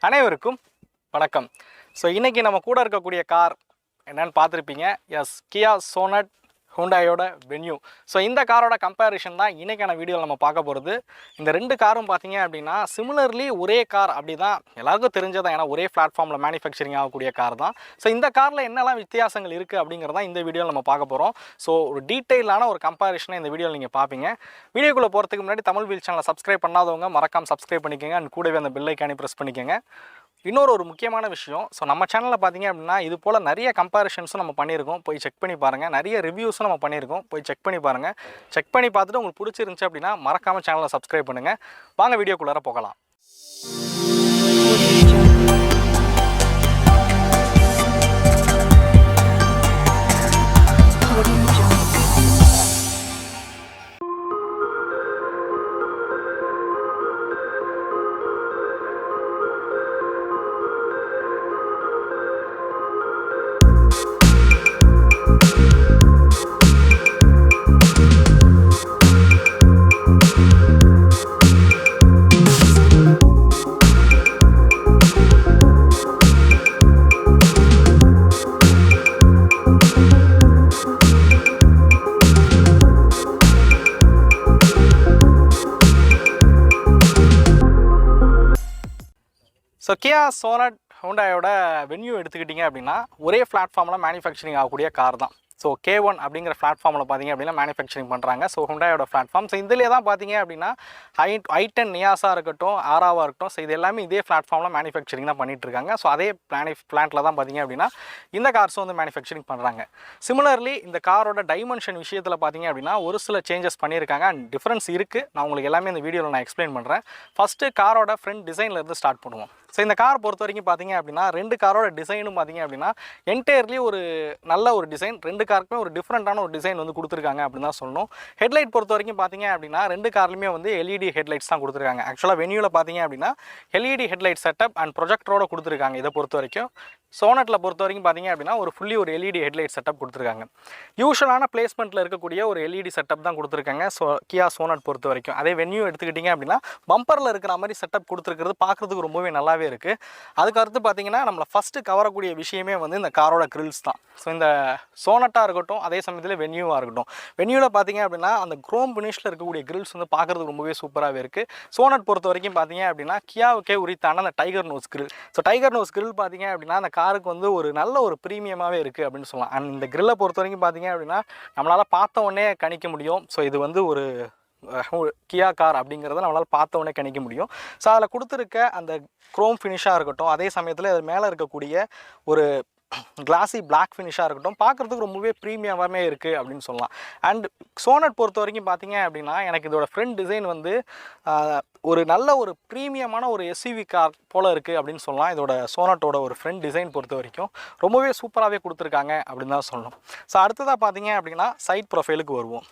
அனைவருக்கும் வணக்கம். ஸோ இன்றைக்கி நம்ம கூட இருக்கக்கூடிய கார் என்னென்னு பார்த்துருப்பீங்க. எஸ், கியா சோனட் ஹூண்டாயோட வென்யூ. ஸோ இந்த காரோட கம்பேரிஷன் தான் இன்றைக்கான வீடியோவில் நம்ம பார்க்க போகிறது. இந்த ரெண்டு காரும் பார்த்தீங்க அப்படின்னா சிமிலர்லி ஒரே கார் அப்படி தான் எல்லாருக்கும் தெரிஞ்சதான், ஏன்னா ஒரே பிளாட்ஃபார்மில் மேனுஃபேக்சரிங் ஆகக்கூடிய கார் தான். ஸோ இந்த காரில் என்னெல்லாம் வித்தியாசங்கள் இருக்குது அப்படிங்கிறதான் இந்த வீடியோவில் நம்ம பார்க்க போகிறோம். ஸோ ஒரு டீட்டெயிலான ஒரு கம்பேரிஷனை இந்த வீடியோவில் நீங்கள் பார்ப்பீங்க. வீடியோக்குள்ளே போகிறதுக்கு முன்னாடி தமிழ் வீல் சேனலை சப்ஸ்கிரைப் பண்ணாதவங்க மறக்காம சப்ஸ்கிரைப் பண்ணிக்கோங்க. அண்ட் கூடவே அந்த பெல் ஐக்கானே ப்ரெஸ் பண்ணிக்கோங்க. இன்னொரு முக்கியமான விஷயம், ஸோ நம்ம சேனலில் பார்த்தீங்க அப்படின்னா இது போல் நிறைய கம்பேரிஷன்ஸும் நம்ம பண்ணியிருக்கோம். போய் செக் பண்ணி பாருங்கள். நிறைய ரிவ்யூஸும் நம்ம பண்ணியிருக்கோம். போய் செக் பண்ணி பாருங்கள். செக் பண்ணி பார்த்துட்டு உங்களுக்கு பிடிச்சிருந்துச்சு அப்படின்னா மறக்காமல் சேனலை சப்ஸ்கிரைப் பண்ணுங்கள். வாங்க வீடியோக்குள்ளார போகலாம். ஸோ கியா சோனட் ஹூண்டாயோட வென்யூ எடுத்துக்கிட்டிங்க அப்படின்னா ஒரே பிளாட்ஃபார்மில் மேனுஃபேக்சரிங் ஆகக்கூடிய கார் தான். ஸோ K1 அப்படிங்கிற பிளாட்ஃபார்மில் பார்த்தீங்க அப்படின்னா மேனுஃபேக்சரிங் பண்ணுறாங்க. So ஹூண்டாயோட platform. ஸோ இதிலே தான் பார்த்தீங்க அப்படின்னா i10 நியாஸாக இருக்கட்டும், ஆராவாக இருக்கட்டும், ஸோ இது எல்லாமே இதே பிளாட்ஃபார்மில் மேனுஃபேக்சரிங் தான் பண்ணிகிட்ருக்காங்க. ஸோ அதே பிளான்ட்டில் தான் பார்த்தீங்க அப்படின்னா இந்த கார்ஸும் வந்து மேனுஃபேக்சரிங் பண்ணுறாங்க. சிமிலர்லி இந்த காரோட டைமென்ஷன் விஷயத்தில் பார்த்தீங்க அப்படின்னா ஒரு சில சேஞ்சஸ் பண்ணியிருக்காங்க. அண்ட் டிஃப்ரென்ஸ் இருக்குது. நான் உங்களுக்கு எல்லாமே இந்த வீடியோவில் நான் எக்ஸ்பிளைன் பண்ணுறேன். ஃபஸ்ட்டு காரோட ஃப்ரண்ட் டிசைன்லேருந்து ஸ்டார்ட் பண்ணுவோம். ஸோ இந்த கார் பொறுத்த வரைக்கும் பார்த்தீங்க அப்படின்னா ரெண்டு காரோட டிசைனும் பார்த்தீங்க அப்படின்னா என்டையர்லி ஒரு நல்ல ஒரு டிசைன். ரெண்டு காருக்குமே ஒரு டிஃப்ரெண்ட்டான ஒரு டிசைன் வந்து கொடுத்துருக்காங்க அப்படின்னு தான் சொல்லணும். ஹெட்லைட் பொறுத்த வரைக்கும் பார்த்தீங்க அப்படின்னா ரெண்டு கார்லையுமே வந்து எல்இடி ஹெட்லைட்ஸ் தான் கொடுத்துருக்காங்க. ஆக்சுவலாக வென்யூவில் பார்த்தீங்க அப்படின்னா எல்இடி ஹெட்லைட் செட்டப் அண்ட் ப்ரொஜெக்டரோட கொடுத்துருக்காங்க. இதை பொறுத்த வரைக்கும் சோனட்டில் பொறுத்த வரைக்கும் பார்த்தீங்க அப்படின்னா ஒரு எல்இடி ஹெட்லைட் செட்டப் கொடுத்துருக்காங்க. யூஷுவலான பிளேஸ்மெண்ட்டில் இருக்கக்கூடிய ஒரு எல்இடி செட்டப் தான் கொடுத்துருக்காங்க கியா சோனட் பொறுத்த வரைக்கும். அதே வென்யூ எடுத்துக்கிட்டிங்க அப்படின்னா பம்பரில் இருக்கிற மாதிரி செட்டப் கொடுத்துருக்கிறது பார்க்குறதுக்கு ரொம்பவே நல்லாவே இருக்குது. அதுக்கு அடுத்து பார்த்தீங்கன்னா நம்மளை ஃபஸ்ட்டு கவரக்கூடிய விஷயமே வந்து இந்த காரோட கிரில்ஸ் தான். ஸோ இந்த சோனட்டாக இருக்கட்டும், அதே சமயத்தில் வென்யூவாக இருக்கட்டும், வென்யூவில் பார்த்தீங்க அப்படின்னா அந்த குரோம் ஃபினிஷில் இருக்கக்கூடிய கிரில்ஸ் வந்து பார்க்குறதுக்கு ரொம்பவே சூப்பராகவே இருக்குது. சோனட் பொறுத்த வரைக்கும் பார்த்தீங்க அப்படின்னா கியாவுக்கே உரித்தான அந்த tiger nose grill. So tiger nose grill பார்த்தீங்க அப்படின்னா அந்த காருக்கு வந்து ஒரு நல்ல ஒரு ப்ரீமியமாகவே இருக்குது அப்படின்னு சொல்லலாம். அண்ட் இந்த கிரில்லை பொறுத்த வரைக்கும் பார்த்தீங்க அப்படின்னா நம்மளால் பார்த்த உடனே கணிக்க முடியும். ஸோ இது வந்து ஒரு கியா கார் அப்படிங்கிறத நம்மளால் பார்த்த உடனே கணிக்க முடியும். ஸோ அதில் கொடுத்துருக்க அந்த குரோம் ஃபினிஷாக இருக்கட்டும், அதே சமயத்தில் அது மேலே இருக்கக்கூடிய ஒரு கிளாஸி பிளாக் ஃபினிஷாக இருக்கட்டும், பார்க்குறதுக்கு ரொம்பவே ப்ரீமியமாகவே இருக்குது அப்படின்னு சொல்லலாம். அண்ட் சோனட் பொறுத்த வரைக்கும் பார்த்தீங்க அப்படின்னா எனக்கு இதோட ஃப்ரண்ட் டிசைன் வந்து ஒரு நல்ல ஒரு ப்ரீமியமான ஒரு எஸ்யூவி கார் போல் இருக்குது அப்படின்னு சொல்லலாம். இதோட சோனட்டோட ஒரு ஃப்ரண்ட் டிசைன் பொறுத்த வரைக்கும் ரொம்பவே சூப்பராகவே கொடுத்துருக்காங்க அப்படின்னு தான் சொல்லணும். ஸோ அடுத்ததாக பார்த்தீங்க அப்படின்னா சைட் ப்ரொஃபைலுக்கு வருவோம்.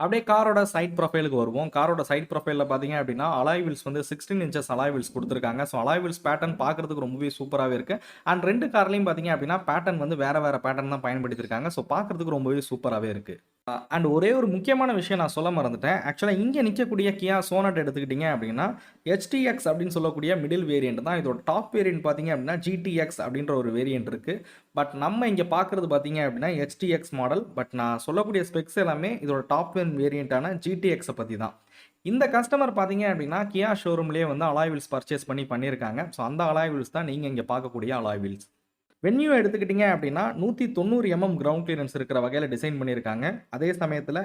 அப்படியே காரோட சைட் ப்ரொஃபைலுக்கு வருவோம். காரோட சைட் ப்ரொஃபைலில் பார்த்தீங்க அப்படின்னா அலாய் வீல்ஸ் வந்து 16 இன்ச்சஸ் அலாய் வீல்ஸ் கொடுத்துருக்காங்க. ஸோ அலாய் வீல்ஸ் பேட்டர்ன் பார்க்குறதுக்கு ரொம்பவே சூப்பராகவே இருக்குது. அண்ட் ரெண்டு கார்லையும் பார்த்தீங்க அப்படின்னா பேட்டர்ன் வந்து வேறு பேட்டர்ன் தான் பயன்படுத்தியிருக்காங்க. ஸோ பார்க்குறதுக்கு ரொம்பவே சூப்பராகவே இருக்குது. அண்ட் ஒரே ஒரு முக்கியமான விஷயம் நான் சொல்ல மறந்துட்டேன். ஆக்சுவலாக இங்கே நிற்கக்கூடிய கியா சோனட் எடுத்துக்கிட்டிங்க அப்படின்னா HTX அப்படின்னு சொல்லக்கூடிய மிடில் வேரியண்ட் தான். இதோட டாப் வேரியண்ட் பார்த்தீங்க அப்படின்னா GTX அப்படின்ற ஒரு வேரியண்ட் இருக்குது. பட் நம்ம இங்கே பார்க்குறது பார்த்தீங்க அப்படின்னா HTX மாடல். பட் நான் சொல்லக்கூடிய ஸ்பெக்ஸ் எல்லாமே இதோட டாப் வேரியண்ட்டான GTX பற்றி தான். இந்த கஸ்டமர் பார்த்தீங்க அப்படின்னா கியா ஷோரூம்லேயே வந்து அலாய் வீல்ஸ் பர்ச்சேஸ் பண்ணியிருக்காங்க. ஸோ அந்த அலாய் வீல்ஸ் தான் நீங்கள் இங்கே பார்க்கக்கூடிய அலாய் வீல்ஸ். வென்யூ எடுத்துக்கிட்டிங்க அப்படின்னா 190 mm கிரவுண்ட் கிளியரன்ஸ் இருக்கிற வகையில் டிசைன் பண்ணியிருக்காங்க. அதே சமயத்தில்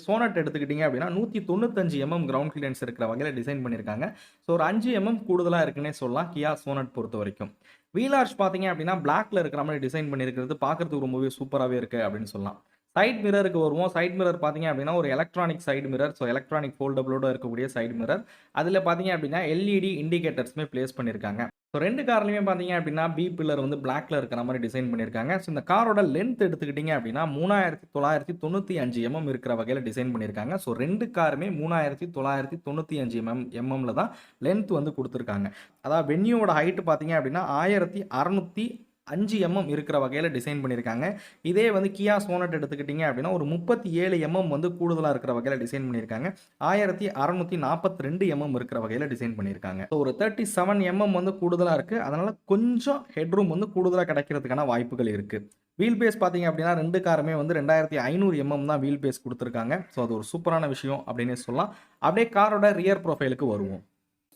சோனட் எடுத்துக்கிட்டிங்க அப்படின்னா 195 mm கிரவுண்ட் கிளியரன்ஸ் இருக்கிற வகையில் டிசைன் பண்ணியிருக்காங்க. ஸோ ஒரு 5 mm கூடுதலாக இருக்குன்னே சொல்லலாம் கியா சோனட் பொறுத்த வரைக்கும். வீல் ஆர்ச் பார்த்தீங்க அப்படின்னா பிளாக்ல இருக்கிற மாதிரி டிசைன் பண்ணியிருக்கிறது பார்க்குறதுக்கு ரொம்பவே சூப்பராகவே இருக்குது அப்படின்னு சொல்லலாம். சைட் மிரருக்கு வருவோம். சைட் மிரர் பார்த்தீங்க அப்படின்னா ஒரு electronic side mirror. So electronic ஃபோல்டபிளோட இருக்கக்கூடிய சைடு மிரர். அதில் பார்த்தீங்க அப்படின்னா LED இண்டிகேட்டர்ஸுமே பிளேஸ் பண்ணியிருக்காங்க. ஸோ ரெண்டு கார்லையுமே பார்த்தீங்க அப்படின்னா பி பில்லர் வந்து பிளாக்ல இருக்கிற மாதிரி டிசைன் பண்ணியிருக்காங்க. ஸோ இந்த காரோட லென்த் எடுத்துக்கிட்டிங்க அப்படின்னா 3995 mm இருக்கிற வகையில் டிசைன் பண்ணியிருக்காங்க. ஸோ ரெண்டு காருமே 3995 mmல தான் லென்த் வந்து கொடுத்துருக்காங்க. அதாவது வென்யூவோட ஹைட்டு பார்த்தீங்க அப்படின்னா 1600 5 mm இருக்கிற வகையில் டிசைன் பண்ணியிருக்காங்க. இதே வந்து கியா சோனட் எடுத்துக்கிட்டிங்க அப்படின்னா ஒரு 37 mm வந்து கூடுதலாக இருக்கிற வகையில் டிசைன் பண்ணியிருக்காங்க. 1642 mm இருக்கிற வகையில் டிசைன் பண்ணியிருக்காங்க. ஸோ ஒரு 37 mm வந்து கூடுதலாக இருக்குது. அதனால் கொஞ்சம் ஹெட்ரூம் வந்து கூடுதலாக கிடைக்கிறதுக்கான வாய்ப்புகள் இருக்குது. வீல் பேஸ் பார்த்தீங்க அப்படின்னா 2 காருமே வந்து 2500 mm தான் வீல் பேஸ் கொடுத்துருக்காங்க. ஸோ அது ஒரு சூப்பரான விஷயம் அப்படின்னே சொல்லலாம். அப்படியே காரோட ரியர் ப்ரொஃபைலுக்கு வருவோம்.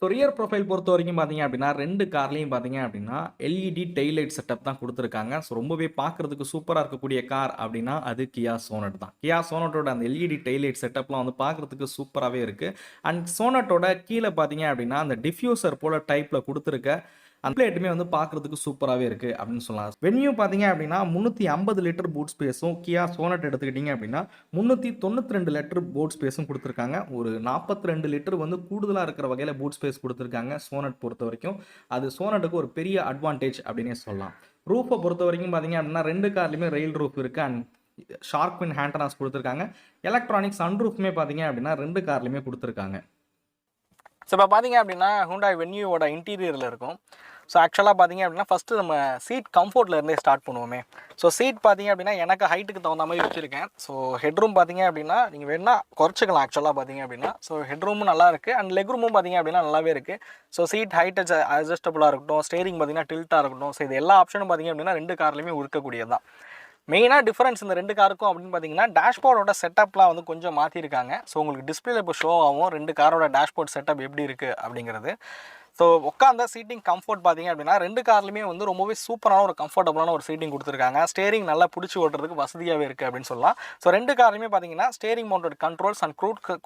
ஸோ ரியர் ப்ரொஃபைல் பொறுத்த வரைக்கும் பார்த்தீங்க அப்படின்னா 2 கார்லையும் பார்த்தீங்க அப்படின்னா எல்இடி டெய்லைட் செட்டப் தான் கொடுத்துருக்காங்க. ஸோ ரொம்பவே பார்க்குறதுக்கு சூப்பராக இருக்கக்கூடிய கார் அப்படின்னா அது கியா சோனட் தான். கியா சோனட்டோட அந்த எல்இடி டெய்லைட் செட்டப்லாம் வந்து பார்க்குறதுக்கு சூப்பராகவே இருக்குது. அண்ட் சோனட்டோட கீழே பார்த்தீங்க அப்படின்னா அந்த டிஃப்யூசர் போல டைப்பில் கொடுத்துருக்க அந்த பிளேட்டுமே வந்து பார்க்குறதுக்கு சூப்பராகவே இருக்குது அப்படின்னு சொல்லலாம். வென்யூ பார்த்தீங்க அப்படின்னா 350 லிட்டர் பூட் ஸ்பேஸும், கியா சோனட் எடுத்துக்கிட்டிங்க அப்படின்னா 392 லிட்டர் பூட் ஸ்பேஸும் கொடுத்துருக்காங்க. ஒரு 42 லிட்டர் வந்து கூடுதலாக இருக்கிற வகையில் பூட் ஸ்பேஸ் கொடுத்துருக்காங்க சோனட் பொறுத்த வரைக்கும். அது சோனட்டுக்கு ஒரு பெரிய அட்வான்டேஜ் அப்படின்னே சொல்லலாம். ரூஃபை பொறுத்த வரைக்கும் பார்த்தீங்க அப்படின்னா 2 கார்லையுமே ரெயில் ரூஃப் இருக்குது. அண்ட் ஷார்க் பின் ஹேண்டனாஸ் கொடுத்துருக்காங்க. எலக்ட்ரானிக் சன்ரூஃப்மே பார்த்தீங்க அப்படின்னா 2 கார்லையுமே கொடுத்துருக்காங்க. ஸோ இப்போ பார்த்தீங்க அப்படின்னா ஹூண்டாய் வென்யூவோட இன்டீரியரில் இருக்கும். ஸோ ஆக்சுவலாக பார்த்தீங்க அப்படின்னா ஃபஸ்ட்டு நம்ம சீட் கம்ஃபோர்ட்லேருந்தே ஸ்டார்ட் பண்ணுவோமே. ஸோ சீட் பார்த்தீங்க அப்படின்னா எனக்கு ஹைட்டுக்கு தகுந்த மாதிரி வச்சுருக்கேன். ஸோ ஹெட்ரூம் பார்த்தீங்க அப்படின்னா நீங்கள் வேணா குறைச்சிக்கலாம் ஆக்சுவலாக பார்த்தீங்க அப்படின்னா. ஸோ ஹெட்ரூமும் நல்லா இருக்குது அண்ட் லெக் ரூமும் பார்த்தீங்க அப்படின்னா நல்லாவே இருக்குது. ஸோ சீட் ஹைட் அட்ஜஸ்டபுளாக இருக்கட்டும், ஸ்டேரிங் பார்த்தீங்கன்னா டில்ட்டாக இருக்கட்டும். ஸோ இது எல்லா ஆப்ஷனும் பார்த்தீங்க அப்படின்னா 2 கார்லையுமே இருக்கக்கூடியது தான். மெயினாக டிஃபரன்ஸ் இந்த 2 காருக்கும் அப்படின்னு பார்த்தீங்கன்னா டேஷ்போர்டோட செட்டப்லாம் வந்து கொஞ்சம் மாற்றிருக்காங்க. ஸோ உங்களுக்கு டிஸ்பிளேல இப்போ ஷோ ஆகும் 2 காரோட டேஷ்போர்ட் செட்டப் எப்படி இருக்குது அப்படிங்கிறது. ஸோ உட்காந்த சீட்டிங் கம்ஃபர்ட் பார்த்தீங்க அப்படின்னா 2 கார்லையுமே வந்து ரொம்பவே சூப்பரான ஒரு கம்ஃபர்டபுளான ஒரு சீட்டிங் கொடுத்துருக்காங்க. ஸ்டேரிங் நல்லா பிடிச்சி ஓட்டுறதுக்கு வசதியாகவே இருக்குது அப்படின்னு சொல்லலாம். ஸோ 2 கார்லையுமே பார்த்தீங்கன்னா steering mounted controls and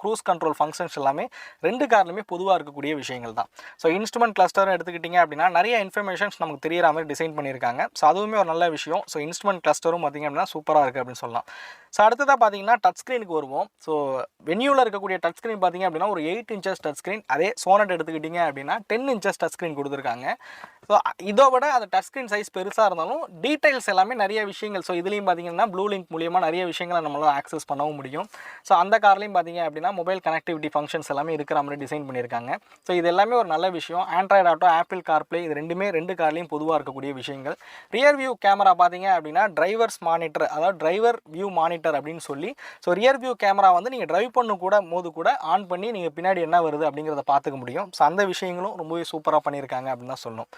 cruise control functions எல்லாமே 2 கார்லையுமே பொதுவாக இருக்கக்கூடிய விஷயங்கள் தான். ஸோ இன்ஸ்ட்ருமெண்ட் கிளஸ்டர் எடுத்துக்கிட்டிங்க அப்படின்னா நிறைய இன்ஃபர்மேஷன்ஸ் நமக்கு தெரியிற மாதிரி டிசைன் பண்ணியிருக்காங்க. ஸோ அதுவுமே ஒரு நல்ல விஷயம். ஸோ இன்ஸ்ட்ருமெண்ட் கிளஸ்டரும் பார்த்தீங்க அப்படின்னா சூப்பராக இருக்குது அப்படின்னு சொல்லலாம். ஸோ அடுத்ததாக பார்த்தீங்கன்னா டச் ஸ்க்ரீனுக்கு வருவோம். ஸோ வென்யூவில் இருக்கக்கூடிய டச் ஸ்க்ரீன் பார்த்தீங்க அப்படின்னா ஒரு 8 inches டச் ஸ்க்ரீன். அதே சோனட் எடுத்துக்கிட்டிங்க அப்படின்னா 10 inches டச் ஸ்க்ரீன் கொடுத்துருக்காங்க. ஸோ இதோ விட அந்த டச் ஸ்க்ரீன் சைஸ் பெருசாக இருந்தாலும் டீடைல்ஸ் எல்லாமே நிறைய விஷயங்கள். ஸோ இதுலேயும் பார்த்தீங்கன்னா ப்ளூ லிங்க் மூலியமாக நிறைய விஷயங்களை நம்மளால் ஆக்சஸ் பண்ணவும் முடியும். ஸோ அந்த கார்லையும் பார்த்தீங்க அப்படின்னா மொபைல் கனெக்டிவிட்டி ஃபங்க்ஷன்ஸ் எல்லாமே இருக்கிற மாதிரி டிசைன் பண்ணியிருக்காங்க. ஸோ இது எல்லாமே ஒரு நல்ல விஷயம். ஆண்ட்ராய்டு ஆட்டோ, ஆப்பிள் கார்ப்ளே இது ரெண்டுமே 2 கார்லையும் பொதுவாக இருக்கக்கூடிய விஷயங்கள். ரியர் வியூ கேமரா பார்த்தீங்க அப்படின்னா டிரைவர்ஸ் மானிட்டர், அதாவது டிரைவர் வியூ மானிட்டர் அப்படின்னு சொல்லி. ஸோ ரியர் வியூ கேமரா வந்து நீங்கள் டிரைவ் பண்ண போது கூட ஆன் பண்ணி நீங்கள் பின்னாடி என்ன வருது அப்படிங்கிறத பார்த்துக்க முடியும். ஸோ அந்த விஷயங்களும் ரொம்பவே சூப்பராக பண்ணியிருக்காங்க அப்படின்னு தான் சொல்லணும்.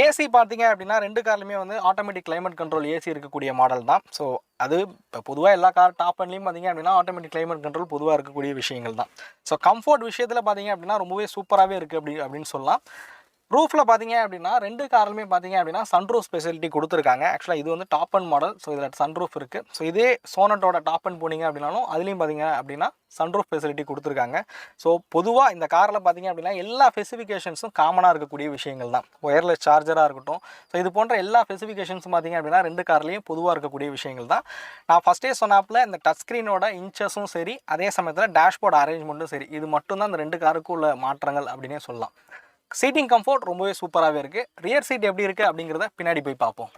ஏசி பார்த்தீங்க அப்படின்னா 2 கார்லையுமே வந்து ஆட்டோமேட்டிக் கிளைமேட் கண்ட்ரோல் ஏசி இருக்கக்கூடிய மாடல் தான். ஸோ அது இப்போ பொதுவாக எல்லா கார் டாப் அண்ட்லேயும் பார்த்தீங்க அப்படின்னா ஆட்டோமேட்டிக் கிளைமேட் கண்ட்ரோல் பொதுவாக இருக்கக்கூடிய விஷயங்கள் தான். ஸோ கம்ஃபோர்ட் விஷயத்தில் பார்த்தீங்க அப்படின்னா ரொம்பவே சூப்பராகவே இருக்குது அப்படின்னு சொல்லலாம். ரூஃபில் பார்த்தீங்க அப்படின்னா 2 கார்லையுமே பார்த்தீங்க அப்படின்னா சன்ரூஃப் ஸ்பெசிலிட்டி கொடுத்துருக்காங்க. ஆக்சுவலாக இது வந்து டாப் அண்ட் மாடல். ஸோ இதில் சன்ரூஃப் இருக்குது. ஸோ இதே சோனட்டோட டாப் அண்ட் போனீங்க அப்படின்னாலும் அதுலேயும் பார்த்தீங்க அப்படின்னா சன்ரூஃப் ஃபெசிலிட்டி கொடுத்துருக்காங்க. ஸோ பொதுவாக இந்த காரில் பார்த்தீங்க அப்படின்னா எல்லா ஸ்பெசிஃபிகேஷன்ஸும் காமனாக இருக்கக்கூடிய விஷயங்கள் தான். ஒயர்லெஸ் சார்ஜராக இருக்கட்டும். ஸோ இது போன்ற எல்லா ஸ்பெசிஃபிகேஷன்ஸும் பார்த்தீங்க அப்படின்னா 2 கார்லையும் பொதுவாக இருக்கக்கூடிய விஷயங்கள் தான். நான் ஃபஸ்ட்டே சொன்னாப்பில் இந்த டச் ஸ்க்ரீனோட இன்ச்சஸும் சரி, அதே சமயத்தில் டேஷ்போர்ட் அரேஞ்ச்மெண்ட்டும் சரி, இது மட்டும்தான் இந்த 2 காருக்கும் உள்ள மாற்றங்கள் அப்படின்னே சொல்லலாம். சீட்டிங் கம்ஃபோர்ட் ரொம்பவே சூப்பராகவே இருக்குது. ரியர் சீட் எப்படி இருக்குது அப்படிங்கிறத பின்னாடி போய் பார்ப்போம்.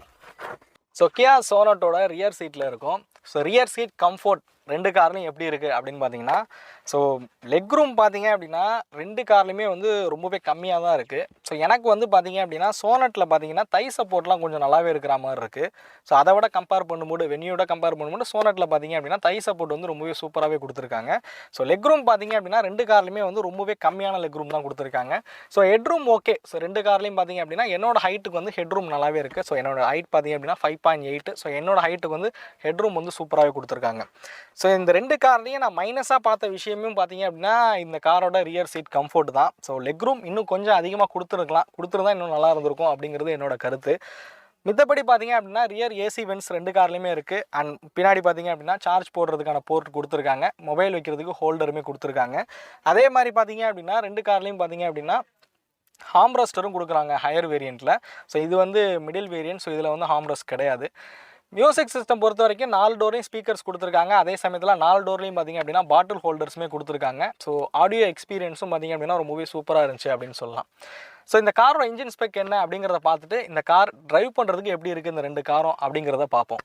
ஸோ கியா சோனட்டோட ரியர் சீட்டில் இருக்கும். ஸோ ரியர் சீட் கம்ஃபோர்ட் 2 கார்லையும் எப்படி இருக்குது அப்படின்னு பார்த்தீங்கன்னா, ஸோ லெக் ரூம் பார்த்தீங்க அப்படின்னா 2 கார்லையுமே வந்து ரொம்பவே கம்மியாக தான் இருக்குது. ஸோ எனக்கு வந்து பார்த்தீங்க அப்படின்னா சோனட்டில் பார்த்தீங்கன்னா தை சப்போர்ட்லாம் கொஞ்சம் நல்லாவே இருக்கிற மாதிரி இருக்குது. ஸோ அதை விட கம்பேர் பண்ணும்போது வென்யூட கம்பேர் பண்ணும்போது சோனட்டில் பார்த்தீங்க அப்படின்னா தை சப்போர்ட் வந்து ரொம்பவே சூப்பராகவே கொடுத்துருக்காங்க. ஸோ லெக் ரூம் பார்த்தீங்க அப்படின்னா 2 கார்லையுமே வந்து ரொம்பவே கம்மியான லெக் ரூம் தான் கொடுத்துருக்காங்க. So head room okay. So 2 கார்லையும் பார்த்தீங்க அப்படின்னா என்னோட ஹைட்டுக்கு வந்து ஹெட் ரூம் நல்லாவே இருக்குது. ஸோ என்னோட ஹைட் பார்த்தீங்க அப்படின்னா 5.8. ஸோ என்னோட ஹைட்டுக்கு வந்து ஹெட் ரூம் வந்து சூப்பராகவே கொடுத்துருக்காங்க. ஸோ இந்த 2 கார்லையும் நான் மைனஸாக பார்த்த விஷயமும் பார்த்தீங்க அப்படின்னா இந்த காரோட ரியர் சீட் கம்ஃபோர்ட் தான். ஸோ லெக் ரூம் இன்னும் கொஞ்சம் அதிகமாக கொடுத்துருந்தா இன்னும் நல்லா இருந்திருக்கும் அப்படிங்கிறது என்னோட கருத்து. மித்தபடி பார்த்தீங்க அப்படின்னா ரியர் ஏசி வென்ட்ஸ் 2 கார்லையுமே இருக்குது. அண்ட் பின்னாடி பார்த்தீங்க அப்படின்னா சார்ஜ் போடுறதுக்கான போர்ட் கொடுத்துருக்காங்க. மொபைல் வைக்கிறதுக்கு ஹோல்டருமே கொடுத்துருக்காங்க. அதே மாதிரி பார்த்தீங்க அப்படின்னா 2 கார்லையும் பார்த்தீங்க அப்படின்னா ஹார்ம்ரெஸ்டரும் கொடுக்குறாங்க ஹையர் வேரியண்ட்டில். ஸோ இது வந்து மிடில் வேரியன்ட். ஸோ இதில் வந்து ஹார்ம்ரெஸ்ட் கிடையாது. மியூசிக் சிஸ்டம் பொறுத்த வரைக்கும் 4 டோரையும் ஸ்பீக்கர்ஸ் கொடுத்துருக்காங்க. அதே சமயத்தில் 4 டோர்லையும் பார்த்திங்க அப்படின்னா பாட்டில் ஹோல்டர்ஸுமே கொடுத்துருக்காங்க. ஸோ ஆடியோ எக்ஸ்பீரியன்ஸும் பார்த்திங்க அப்படின்னா ரொம்பவே சூப்பராக இருந்துச்சு அப்படின்னு சொல்லலாம். ஸோ இந்த காரோட இன்ஜின் ஸ்பெக் என்ன அப்படிங்கிறத பார்த்துட்டு இந்த கார் டிரைவ் பண்ணுறதுக்கு எப்படி இருக்குது இந்த 2 காரும் அப்படிங்கிறத பார்ப்போம்.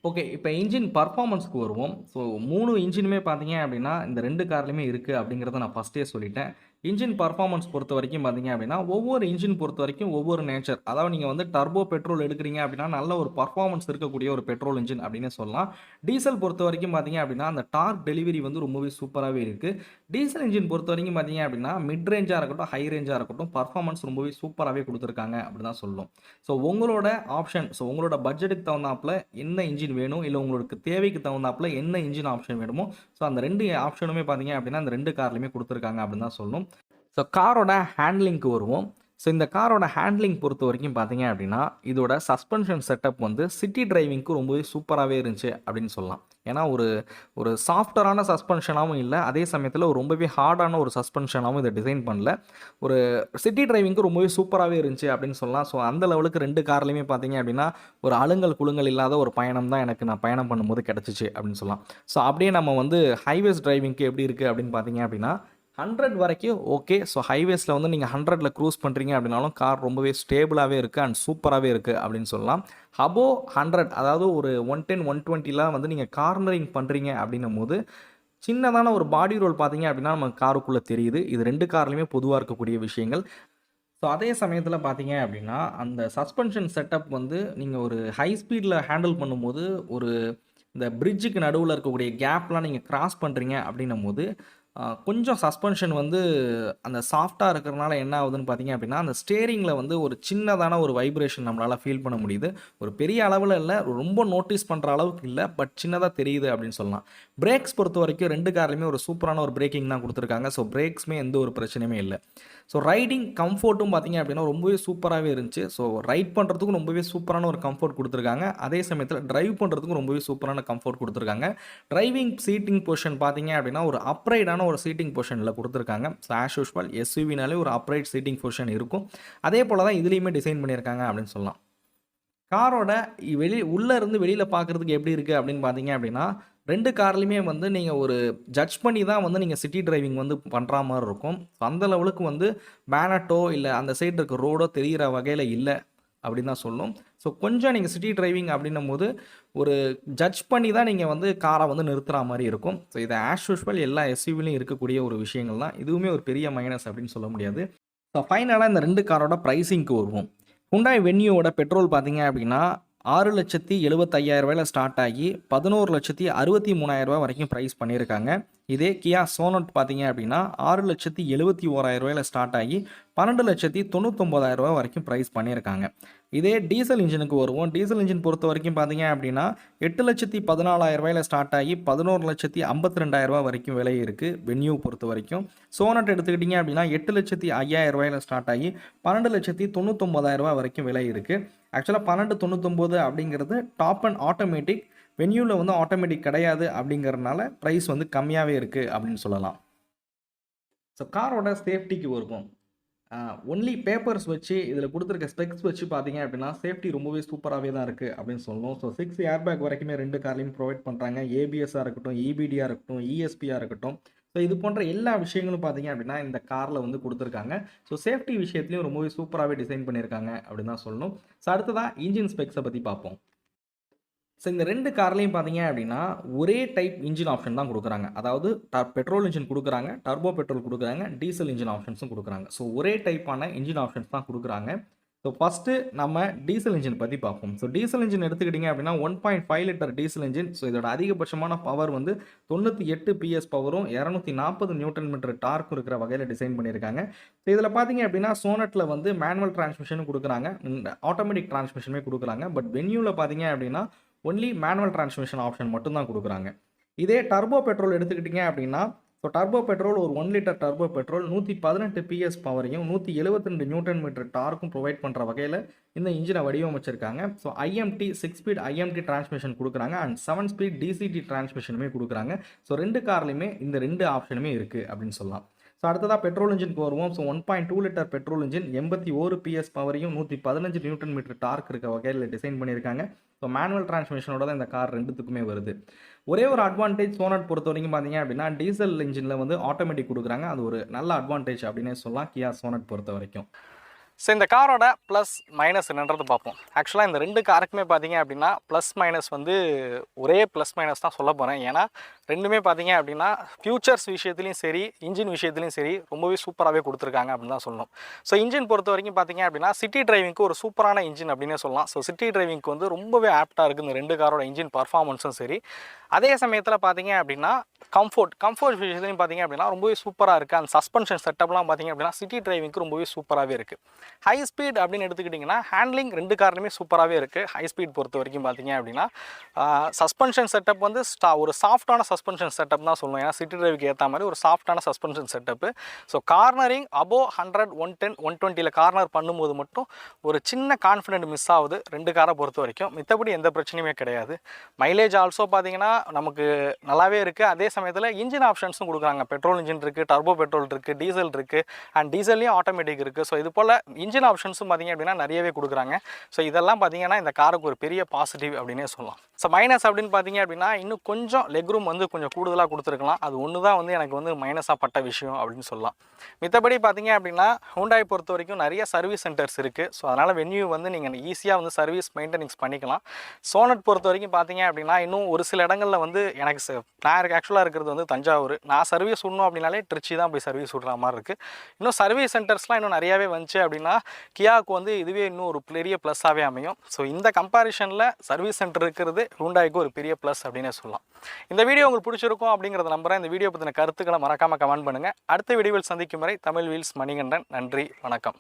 ஓகே, இப்போ இன்ஜின் பர்ஃபார்மன்ஸ்க்கு வருவோம். ஸோ 3 இன்ஜினுமே பார்த்தீங்க அப்படின்னா இந்த 2 கார்லையுமே இருக்குது அப்படிங்கிறத நான் ஃபஸ்ட்டே சொல்லிட்டேன். இன்ஜின் பர்ஃபார்மன்ஸ் பொறுத்த வரைக்கும் பார்த்தீங்க அப்படின்னா, ஒவ்வொரு இன்ஜின் பொறுத்த வரைக்கும் ஒவ்வொரு நேச்சர். அதாவது நீங்க வந்து டர்போ பெட்ரோல் எடுக்கிறீங்க அப்படின்னா, நல்ல ஒரு பர்ஃபார்மன்ஸ் இருக்கக்கூடிய ஒரு பெட்ரோல் இன்ஜின் அப்படின்னே சொல்லலாம். டீசல் பொறுத்த வரைக்கும் பார்த்தீங்க அப்படின்னா, அந்த டார்க் டெலிவரி வந்து ரொம்பவே சூப்பராவே இருக்கு. டீசல் இன்ஜின் பொறுத்த வரைக்கும் பார்த்தீங்க அப்படின்னா, மிட் ரேஞ்சா இருக்கட்டும், ஹை ரேஞ்சா இருக்கட்டும், பர்ஃபார்மன்ஸ் ரொம்பவே சூப்பராவே குடுத்துருக்காங்க அப்படி தான் சொல்லணும். ஸோ உங்களோட ஆப்ஷன், ஸோ உங்களோட பட்ஜெட்டுக்கு தகுந்தாப்புல என்ன இன்ஜின் வேணும், இல்ல உங்களுக்கு தேவைக்கு தகுந்தாப்புல என்ன இன்ஜின் ஆப்ஷன் வேணுமோ, ஸோ அந்த 2 ஆப்ஷனுமே பார்த்தீங்க அப்படின்னா, அந்த 2 கார்லயுமே குடுத்துருக்காங்க அப்படின்னு தான் சொல்லணும். ஸோ காரோட ஹேண்ட்லிங்க்கு வருவோம். ஸோ இந்த காரோட ஹேண்ட்லிங் பொறுத்த வரைக்கும் பார்த்தீங்க அப்படின்னா, இதோட சஸ்பென்ஷன் செட்டப் வந்து சிட்டி டிரைவிங்க்கு ரொம்பவே சூப்பராகவே இருந்துச்சு அப்படின்னு சொல்லலாம். ஏன்னா ஒரு ஒரு சாஃப்டரான சஸ்பென்ஷனாகவும் இல்லை, அதே சமயத்தில் ஒரு ரொம்பவே ஹார்டான ஒரு சஸ்பென்ஷனாகவும் இதை டிசைன் பண்ணல. ஒரு சிட்டி டிரைவிங்க்கு ரொம்பவே சூப்பராகவே இருந்துச்சு அப்படின்னு சொல்லலாம். ஸோ அந்த லெவலுக்கு 2 கார்லையுமே பார்த்தீங்க அப்படின்னா, ஒரு அலுங்கல் குலுங்கல் இல்லாத ஒரு பயணம் தான் எனக்கு நான் பயணம் பண்ணும்போது கிடச்சிச்சு அப்படின்னு சொல்லலாம். ஸோ அப்படியே நம்ம வந்து ஹைவேஸ் டிரைவிங்க்கு எப்படி இருக்குது அப்படின்னு பார்த்தீங்க அப்படின்னா, 100 வரைக்கும் ஓகே. ஸோ ஹைவேஸில் வந்து நீங்கள் 100ல் க்ரூஸ் பண்ணுறீங்க அப்படின்னாலும் கார் ரொம்பவே ஸ்டேபிளாகவே இருக்குது அண்ட் சூப்பராகவே இருக்குது அப்படின்னு சொல்லலாம். அபோவ் 100 அதாவது ஒரு 110, 120லாம் வந்து நீங்கள் கார்னரிங் பண்ணுறீங்க அப்படின்னும் போது சின்னதான ஒரு பாடி ரோல் பார்த்தீங்க அப்படின்னா நம்ம காருக்குள்ளே தெரியுது. இது 2 கார்லையுமே பொதுவாக இருக்கக்கூடிய விஷயங்கள். ஸோ அதே சமயத்தில் பார்த்தீங்க அப்படின்னா, அந்த சஸ்பென்ஷன் செட்டப் வந்து நீங்கள் ஒரு ஹை ஸ்பீடில் ஹேண்டில் பண்ணும்போது, ஒரு இந்த பிரிட்ஜுக்கு நடுவில் இருக்கக்கூடிய கேப்லாம் நீங்கள் கிராஸ் பண்ணுறீங்க அப்படின்னும்போது, கொஞ்சம் சஸ்பென்ஷன் வந்து அந்த சாஃப்ட்டாக இருக்கிறனால என்ன ஆகுதுன்னு பார்த்தீங்க அப்படின்னா, அந்த ஸ்டேரிங்கில் வந்து ஒரு சின்னதான ஒரு வைப்ரேஷன் நம்மளால் ஃபீல் பண்ண முடியுது. ஒரு பெரிய அளவில் இல்லை, ரொம்ப நோட்டீஸ் பண்ணுற அளவுக்கு இல்லை, பட் சின்னதாக தெரியுது அப்படின்னு சொல்லலாம். பிரேக்ஸ் பொறுத்த வரைக்கும் 2 கார்லையுமே ஒரு சூப்பரான ஒரு பிரேக்கிங் தான் கொடுத்துருக்காங்க. ஸோ பிரேக்ஸுமே எந்த ஒரு பிரச்சனையுமே இல்லை. ஸோ ரைடிங் கம்ஃபோர்ட்டும் பார்த்தீங்க அப்படின்னா ரொம்பவே சூப்பராகவே இருந்துச்சு. ஸோ ரைட் பண்ணுறதுக்கும் ரொம்பவே சூப்பரான ஒரு கம்ஃபோர்ட் கொடுத்துருக்காங்க. அதே சமயத்தில் டிரைவ் பண்ணுறதுக்கும் ரொம்பவே சூப்பரான கம்ஃபோர்ட் கொடுத்துருக்காங்க. டிரைவிங் சீட்டிங் பொசிஷன் பார்த்தீங்க அப்படின்னா ஒரு அப்ரைடான ஒரு சீட்டிங் பொசிஷனில் கொடுத்துருக்காங்க. ஸோ ஆஸ் யூஷுவல் எஸ்யூவினாலே ஒரு அப்ரைட் சீட்டிங் பொசிஷன் இருக்கும். அதே போல் தான் இதுலேயுமே டிசைன் பண்ணியிருக்காங்க அப்படின்னு சொல்லலாம். காரோட உள்ளே இருந்து வெளியில் பார்க்குறதுக்கு எப்படி இருக்குது அப்படின்னு பார்த்தீங்க அப்படின்னா, 2 கார்லையுமே வந்து நீங்கள் ஒரு ஜட்ஜ் பண்ணி தான் வந்து நீங்கள் சிட்டி டிரைவிங் வந்து பண்ணுற மாதிரி இருக்கும். அந்த லெவலுக்கு வந்து பேனட்டோ இல்லை அந்த சைடு இருக்க ரோடோ தெரிகிற வகையில் இல்லை அப்படின்னு தான் சொல்லணும். ஸோ கொஞ்சம் நீங்கள் சிட்டி டிரைவிங் அப்படின்னும்போது ஒரு ஜட்ஜ் பண்ணி தான் நீங்கள் வந்து காரை வந்து நிறுத்துகிற மாதிரி இருக்கும். ஸோ இது ஆஸ் யூஷுவல் எல்லா எஸ்யூவிலையும் இருக்கக்கூடிய ஒரு விஷயங்கள் தான். இதுவுமே ஒரு பெரிய மைனஸ் அப்படின்னு சொல்ல முடியாது. ஸோ ஃபைனலாக இந்த 2 காரோட ப்ரைஸிங்க்கு வருவோம். ஹுண்டாய் வென்யூவோட பெட்ரோல் பார்த்தீங்க அப்படின்னா 6,75,000 ஸ்டார்ட் ஆகி 11,63,000 வரைக்கும் ப்ரைஸ் பண்ணியிருக்காங்க. இதே கியா சோனட் பார்த்தீங்க அப்படின்னா 6,71,000 ஸ்டார்ட் ஆகி 12,99,000 வரைக்கும் ப்ரைஸ் பண்ணியிருக்காங்க. இதே டீசல் இன்ஜினுக்கு வருவோம். டீசல் இன்ஜின் பொறுத்த வரைக்கும் பார்த்தீங்க அப்படின்னா 8,14,000 ஸ்டார்ட் ஆகி 11,52,000 வரைக்கும் விலை இருக்குது வென்யூ பொறுத்த வரைக்கும். சோனட் எடுத்துக்கிட்டிங்க அப்படின்னா 8,05,000 ஸ்டார்ட் ஆகி 12,99,000 வரைக்கும் விலை இருக்குது. ஆக்சுவலாக 12,99 அப்படிங்கிறது டாப் அண்ட் ஆட்டோமேட்டிக். வென்யூவில் வந்து ஆட்டோமேட்டிக் கிடையாது அப்படிங்கிறதுனால ப்ரைஸ் வந்து கம்மியாகவே இருக்குது அப்படின்னு சொல்லலாம். ஸோ காரோட சேஃப்டிக்கு வருவோம். ஒன்லி பேப்பர்ஸ் வச்சு இதில் கொடுத்துருக்க ஸ்பெக்ஸ் வச்சு பார்த்தீங்க அப்படின்னா சேஃப்டி ரொம்பவே சூப்பராகவே தான் இருக்குது அப்படின்னு சொல்லணும். ஸோ 6 ஏர்பேக் வரைக்குமே 2 கார்லையும் ப்ரொவைட் பண்ணுறாங்க. ஏபிஎஸ்ஸாக இருக்கட்டும், இபிடியாக இருக்கட்டும், இஎஸ்பியாக இருக்கட்டும். ஸோ இது போன்ற எல்லா விஷயங்களும் பார்த்தீங்க அப்படின்னா இந்த காரில் வந்து கொடுத்துருக்காங்க. ஸோ சேஃப்டி விஷயத்துலையும் ரொம்பவே சூப்பராகவே டிசைன் பண்ணியிருக்காங்க அப்படின்னு தான் சொல்லணும். ஸோ அடுத்ததாக இன்ஜின் ஸ்பெக்ஸை பற்றி பார்ப்போம். ஸோ இந்த 2 கார்லையும் பார்த்தீங்க அப்படின்னா ஒரே டைப் இன்ஜின் ஆப்ஷன் தான் கொடுக்குறாங்க. அதாவது பெட்ரோல் இன்ஜின் கொடுக்குறாங்க, டர்போ பெட்ரோல் கொடுக்குறாங்க, டீசல் இன்ஜின் ஆப்ஷன்ஸும் கொடுக்குறாங்க. ஸோ ஒரே டைப்பான இன்ஜின் ஆப்ஷன்ஸ் தான் கொடுக்குறாங்க. ஸோ ஃபஸ்ட்டு நம்ம டீசல் இன்ஜின் பற்றி பார்ப்போம். ஸோ டீசல் இன்ஜின் எடுத்துக்கிட்டிங்க அப்படின்னா 1.5 லிட்டர் டீசல் இன்ஜின். ஸோ இதோட அதிகபட்சமான பவர் வந்து 98 பிஎஸ் பவரும் 240 நியூட்டன் மீட்டர் டார்க்கும் இருக்கிற வகையில் டிசைன் பண்ணியிருக்காங்க. ஸோ இதில் பார்த்தீங்க அப்படின்னா சோனட்டில் வந்து மேனுவல் டிரான்ஸ்மிஷனும் கொடுக்குறாங்க, ஆட்டோமேட்டிக் டிரான்ஸ்மிஷனுமே கொடுக்குறாங்க. பட் வென்யூவில் பார்த்தீங்க அப்படின்னா ஒன்லி மேனுவல் டிரான்ஸ்மிஷன் ஆப்ஷன் மட்டும்தான் கொடுக்குறாங்க. இதே டர்போ பெட்ரோல் எடுத்துக்கிட்டிங்க அப்படின்னா ஸோ டர்போ பெட்ரோல் ஒரு 1 லிட்டர் டர்போ பெட்ரோல் 118 பிஎஸ் பவரையும் 172 நியூட்டன் மீட்டர் டார்க்கும் ப்ரொவைட் பண்ணுற வகையில் இந்த இன்ஜினை வடிவமைச்சிருக்காங்க. So IMT 6 speed IMT transmission கொடுக்குறாங்க அண்ட் 7 ஸ்பீட் டிசிடி டிரான்ஸ்மிஷனுமே கொடுக்குறாங்க. ஸோ 2 கார்லையுமே இந்த 2 ஆப்ஷனுமே இருக்குது அப்படின்னு சொல்லலாம். ஸோ அடுத்ததாக பெட்ரோல் இன்ஜினுக்கு வருவோம். So 1.2 litre petrol engine 81 PS பவரையும் 115 நியூட்டன் மீட்டர் டார்க் இருக்க வகையில் டிசைன் பண்ணியிருக்காங்க. ஸோ மேனுவல் டிரான்ஸ்மிஷனோட தான் இந்த கார் 2த்துக்குமே வருது. ஒரே ஒரு அட்வான்டேஜ் சோனட் பொறுத்த வரைக்கும் பார்த்தீங்க அப்படின்னா டீசல் இன்ஜினில் வந்து ஆட்டோமேட்டிக் கொடுக்குறாங்க. அது ஒரு நல்ல அட்வான்டேஜ் அப்படின்னே சொல்லலாம் கியா சோனட் பொறுத்த வரைக்கும். ஸோ இந்த காரோட ப்ளஸ் மைனஸ் என்னன்றது பார்ப்போம். ஆக்சுவலாக இந்த 2 காருக்குமே பார்த்தீங்க அப்படின்னா ப்ளஸ் மைனஸ் வந்து ஒரே ப்ளஸ் மைனஸ் தான் சொல்ல போகிறேன். ஏன்னா ரெண்டுமே பார்த்தீங்க அப்படின்னா ஃபியூச்சர்ஸ் விஷயத்துலையும் சரி, இன்ஜின் விஷயத்துலையும் சரி ரொம்பவே சூப்பராகவே கொடுத்துருக்காங்க அப்படின்னு தான் சொல்லணும். ஸோ இன்ஜின் பொறுத்த வரைக்கும் பார்த்தீங்க அப்படின்னா சிட்டி டிரைவிங்க்கு ஒரு சூப்பரான இன்ஜின் அப்படின்னே சொல்லலாம். ஸோ சிட்டி டிரைவிங்க்கு வந்து ரொம்பவே ஆப்டாக இருக்குது இந்த 2 காரோட இன்ஜின் பர்ஃபார்மன்ஸும் சரி. அதே சமயத்தில் பார்த்தீங்க அப்படின்னா கம்ஃபோர்ட் விஷயத்துலையும் பார்த்தீங்க அப்படின்னா ரொம்பவே சூப்பராக இருக்குது. அந்த சஸ்பென்ஷன் செட்டப்லாம் பார்த்தீங்க அப்படின்னா சிட்டி டிரைவிங்க்கு ரொம்பவே சூப்பராகவே இருக்குது. ஹை ஸ்பீட் அப்படின்னு எடுத்துக்கிட்டிங்கன்னா ஹேண்ட்லிங் 2 கார்லையுமே சூப்பராகவே இருக்குது. ஹை ஸ்பீட் பொறுத்த வரைக்கும் பார்த்தீங்க அப்படின்னா சஸ்பென்ஷன் செட்டப் வந்து ஒரு சாஃப்டான சஸ்பென்ஷன் செட்டப் தான் சொல்லணும். ஏன்னா சிட்டி டிரைவுக்கு ஏற்ற மாதிரி ஒரு சாஃப்டான suspension setup. So cornering above 100, 110, 120 corner பண்ணும்போது மட்டும் ஒரு சின்ன கான்ஃபிடென்ட் மிஸ் ஆகுது 2 காரை பொறுத்த வரைக்கும். மித்தபடி எந்த பிரச்சனையுமே கிடையாது. மைலேஜ் ஆல்சோ பார்த்தீங்கன்னா நமக்கு நல்லாவே இருக்குது. அதே சமயத்தில் இன்ஜின் ஆப்ஷன்ஸும் கொடுக்குறாங்க. பெட்ரோல் இன்ஜின் இருக்குது, டர்போ பெட்ரோல் இருக்குது, டீசல் இருக்குது, அண்ட் டீசல்லையும் ஆட்டோமேட்டிக் இருக்குது. ஸோ இது போல் இன்ஜின் ஆப்ஷன்ஸும் பார்த்தீங்க அப்படின்னா நிறையவே கொடுக்குறாங்க. ஸோ இதெல்லாம் பார்த்தீங்கன்னா இந்த காருக்கு ஒரு பெரிய பாசிட்டிவ் அப்படின்னே சொல்லலாம். ஸோ மைனஸ் அப்படின்னு பார்த்தீங்க அப்படின்னா இன்னும் கொஞ்சம் லெக் ரூம் வந்து கொஞ்சம் கூடுதலாக கொடுத்துருக்கலாம். அது ஒன்று தான் வந்து எனக்கு வந்து மைனஸாக பட்ட விஷயம் அப்படின்னு சொல்லலாம். மித்தபடி பார்த்தீங்க அப்படின்னா ஹூண்டாய் பொறுத்த வரைக்கும் நிறைய சர்வீஸ் சென்டர்ஸ் இருக்குது. ஸோ அதனால் வென்யூ வந்து நீங்கள் ஈஸியாக வந்து சர்வீஸ் மெயின்டெனன்ஸ் பண்ணிக்கலாம். சோனட் பொறுத்த வரைக்கும் பார்த்தீங்க அப்படின்னா இன்னும் ஒரு சில இடங்களில் வந்து எனக்கு நான் ஆக்சுவலாக இருக்கிறது வந்து தஞ்சாவூர். நான் சர்வீஸ் விடணும் அப்படின்னாலே திருச்சி தான் போய் சர்வீஸ் விடுற மாதிரி இருக்குது. இன்னும் சர்வீஸ் சென்டர்ஸ்லாம் இன்னும் நிறையாவே வந்துச்சு அப்படின்னா கியாவுக்கு வந்து இதுவே இன்னும் ஒரு பெரிய ப்ளஸ்ஸாகவே அமையும். ஸோ இந்த கம்பேரிஷனில் சர்வீஸ் சென்டர் இருக்கிறது ஹூண்டாய்க்கு ஒரு பெரிய ப்ளஸ் அப்படின்னே சொல்லலாம். இந்த வீடியோ உங்களுக்கு பிடிச்சிருக்கும் அப்படிங்கிறத நம்புகிறேன். இந்த வீடியோ பற்றின கருத்துக்களை மறக்காமல் கமெண்ட் பண்ணுங்கள். அடுத்த வீடியோவில் சந்திக்கும் வரை தமிழ் வீல்ஸ் மணிகண்டன். நன்றி, வணக்கம்.